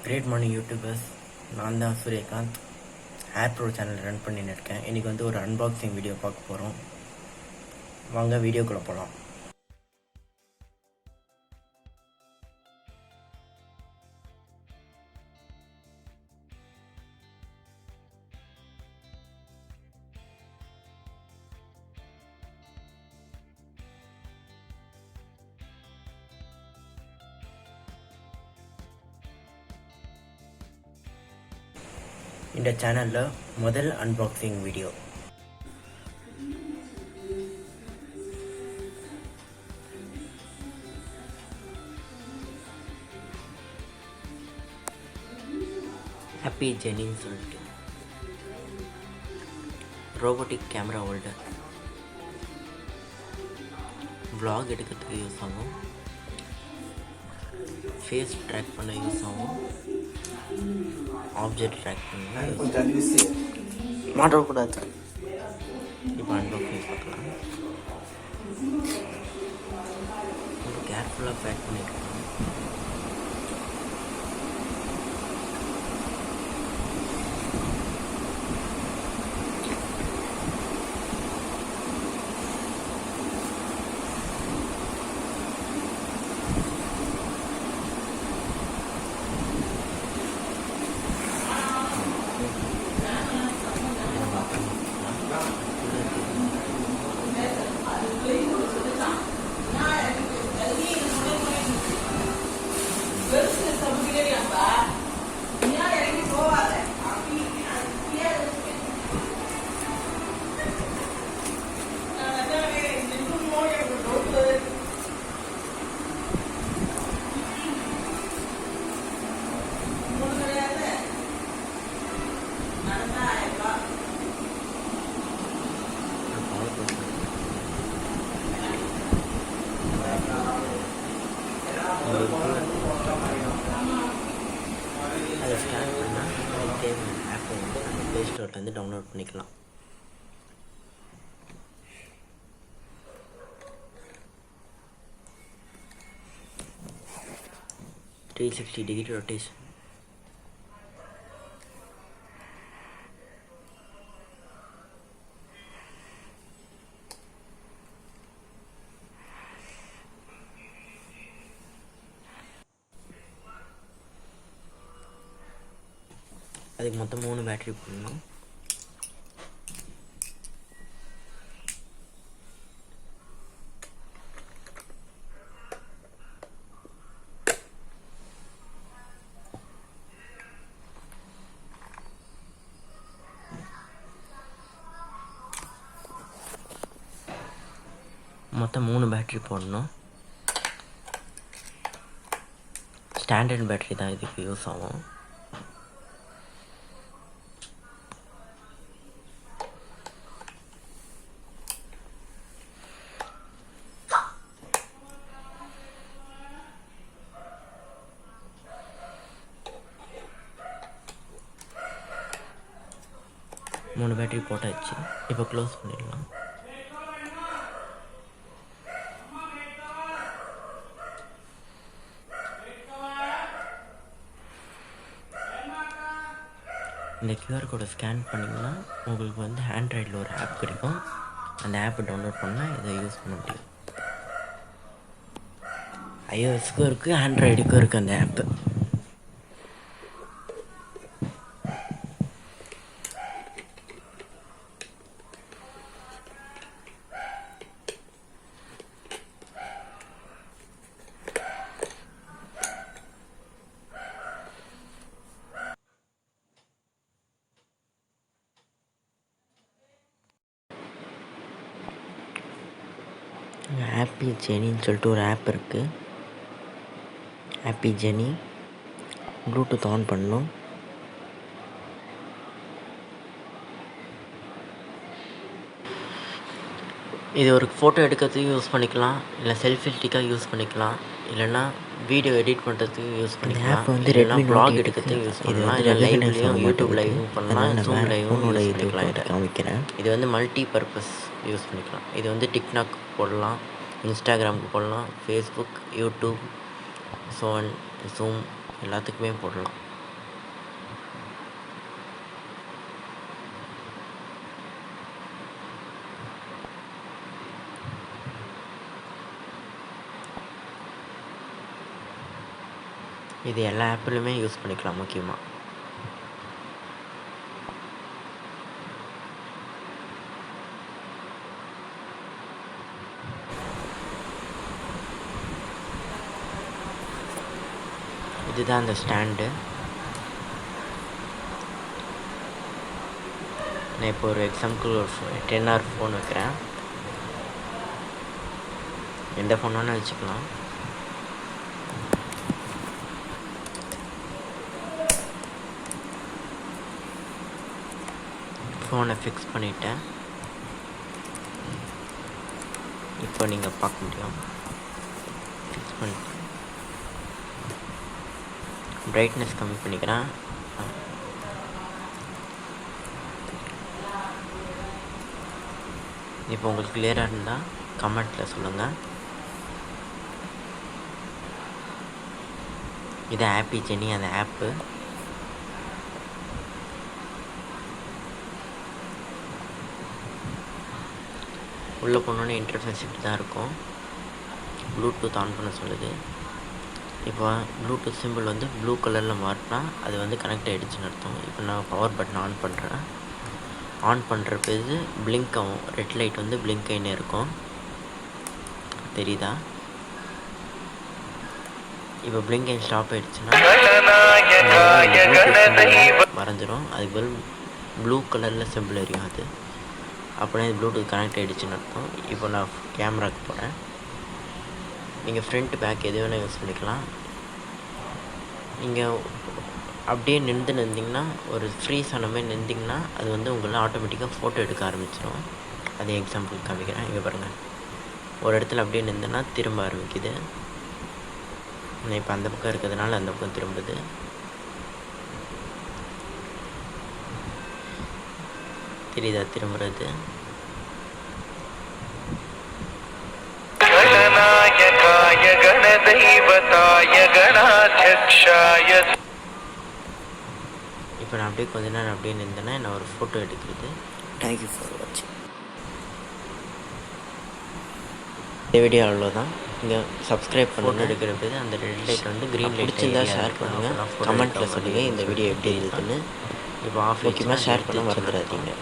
Great morning YouTubers. நான் தான் Suryakanth. Hair bro channel run பண்ணின்னு இருக்கேன். இன்றைக்கி வந்து ஒரு அன்பாக்சிங் வீடியோ பார்க்க போகிறோம். வாங்க வீடியோக்குள்ளே போகலாம். இந்த சேனலில் முதல் அன்பாக்சிங் வீடியோ. ஹாப்பி ஜெனின்னு சொல்லிட்டு ரோபோட்டிக் கேமரா ஹோல்டர். vlog எடுக்கிறதுக்கு யூஸ் ஆகும், ஃபேஸ் ட்ராக் பண்ண யூஸ் ஆகும், ஆப்ஜெக்ட் ட்ராக் பண்ண மாட்டக்கூடாது. இப்போ அன்பாக்சிங் பார்க்கலாம். ரொம்ப கேர்ஃபுல்லாக பேக் பண்ணியிருக்காங்க. அதை ஸ்டார்ட் பண்ணால் தேவையான ஆப்பை வந்து நம்ம ப்ளே ஸ்டோர்லேருந்து டவுன்லோட் பண்ணிக்கலாம். Three 360 degree rotation. அதுக்கு மொத்தம் 3 பேட்டரி போடணும். மொத்தம் 3 பேட்டரி போடணும். ஸ்டாண்டர்ட் பேட்டரி தான் இதுக்கு யூஸ் ஆகும். மூணு பேட்டரி போட்டாச்சு. இப்போ க்ளோஸ் பண்ணிடலாம். இந்த QR கோடை ஸ்கேன் பண்ணிங்கன்னா உங்களுக்கு வந்து ஆண்ட்ராய்டில் ஒரு ஆப் கிடைக்கும். அந்த ஆப்பை டவுன்லோட் பண்ணால் இதை யூஸ் பண்ண முடியும். iOSக்கும் இருக்குது, ஆண்ட்ராய்டுக்கும் இருக்குது அந்த ஆப்பு. ஹாப்பி ஜெனின்னு சொல்லிட்டு ஒரு ஆப் இருக்குது. ஹாப்பி ஜெனி ப்ளூடூத் ஆன் பண்ணணும். இது ஒரு ஃபோட்டோ எடுக்கிறதுக்கு யூஸ் பண்ணிக்கலாம், இல்லை செல்ஃபி ஸ்டிக்காக யூஸ் பண்ணிக்கலாம், இல்லைன்னா வீடியோ எடிட் பண்ணுறதுக்கு யூஸ் பண்ணிக்கலாம். ஆப் வந்து ரெட்மி vlog எடுக்கிறதுக்கு யூஸ் பண்ணலாம், இல்லை லைவ்லையும் யூடியூப் லைவும் பண்ணலாம், ஜூம் லைவும் யூஸ் பண்ணிக்கலாம். இதை காமிக்கிறேன். இது வந்து மல்டி பர்பஸ் யூஸ் பண்ணிக்கலாம். இது வந்து டிக்டாக் போடலாம், இன்ஸ்டாகிராமுக்கு போடலாம், ஃபேஸ்புக், யூடியூப், ஜூம் எல்லாத்துக்குமே போடலாம். இது எல்லா ஆப்லையுமே யூஸ் பண்ணிக்கலாம் முக்கியமாக. இதுதான் அந்த ஸ்டாண்டு. நான் இப்போ ஒரு எக்ஸாம்பிள் ஒரு 10R ஃபோன் வைக்கிறேன். எந்த ஃபோன் வேணால் வச்சுக்கலாம். ஃபோனை ஃபிக்ஸ் பண்ணிவிட்டேன். இப்போ நீங்கள் பார்க்க முடியும். ஃபிக்ஸ் பண்ணிட்டேன். பிரைட்னஸ் கம்மி பண்ணிக்கிறேன். இப்போ உங்களுக்கு கிளியராக இருந்தால் கமெண்ட்டில் சொல்லுங்கள். இது ஆப்பி ஜெனி, அந்த ஆப்பு. உள்ளே போனோன்னே இன்டர்ஃபேஸ் இப்படி தான் இருக்கும். ப்ளூடூத் ஆன் பண்ண சொல்லுது. இப்போ ப்ளூடூத் சிம்பிள் வந்து ப்ளூ கலரில் மாறினா அது வந்து கனெக்ட் ஆகிடுச்சுன்னு அர்த்தம். இப்போ நான் பவர் பட்டன் ஆன் பண்ணுறேன். ஆன் பண்ணுறப்ப இது பிளிங்க் ஆகும். ரெட் லைட் வந்து பிளிங்க் ஆகினே இருக்கும். தெரியுதா? இப்போ பிளிங்க் ஆகி ஸ்டாப் ஆகிடுச்சுன்னா மறைஞ்சிரும். அதுக்கு பதில் ப்ளூ கலரில் சிம்பிள் எரியும். அது அப்படியே ப்ளூடூத் கனெக்ட் ஆகிடுச்சுன்னு அர்த்தம். இப்போ நான் கேமராவுக்கு போகிறேன். நீங்கள் ஃப்ரண்ட் பேக் எது வேணால் யூஸ் பண்ணிக்கலாம். நீங்கள் அப்படியே நின்றுருந்தீங்கன்னா ஒரு ஃப்ரீஸ் ஆன மாதிரி நின்றிங்கன்னா அது வந்து உங்களை ஆட்டோமேட்டிக்காக ஃபோட்டோ எடுக்க ஆரம்பிச்சிடும். அதே எக்ஸாம்பிள் காமிக்கிறேன். இங்கே பாருங்கள், ஒரு இடத்துல அப்படியே நின்றுன்னா திரும்ப ஆரம்பிக்குது. நான் இப்போ அந்த பக்கம் இருக்கிறதுனால அந்த பக்கம் திரும்புது. தெரியுதா திரும்புறது? இப்போ நான் அப்படியே கொஞ்ச நேரம் அப்படியே நின்றேன்னா நான் ஒரு ஃபோட்டோ எடுக்கிறது. தேங்க்யூ ஃபார் வாட்சிங். இந்த வீடியோ அவ்வளோதான். நீங்கள் சப்ஸ்கிரைப் பண்ணி எடுக்கிறது அந்த ரெட் லைட் வந்து க்ரீன் லைட் பிடிச்சிருந்தா ஷேர் பண்ணுங்கள். கமெண்ட்டில் சொல்லுங்கள் இந்த வீடியோ எப்படி இருக்குதுன்னு. இப்போ முக்கியமாக ஷேர் பண்ண மறந்துடாதீங்க.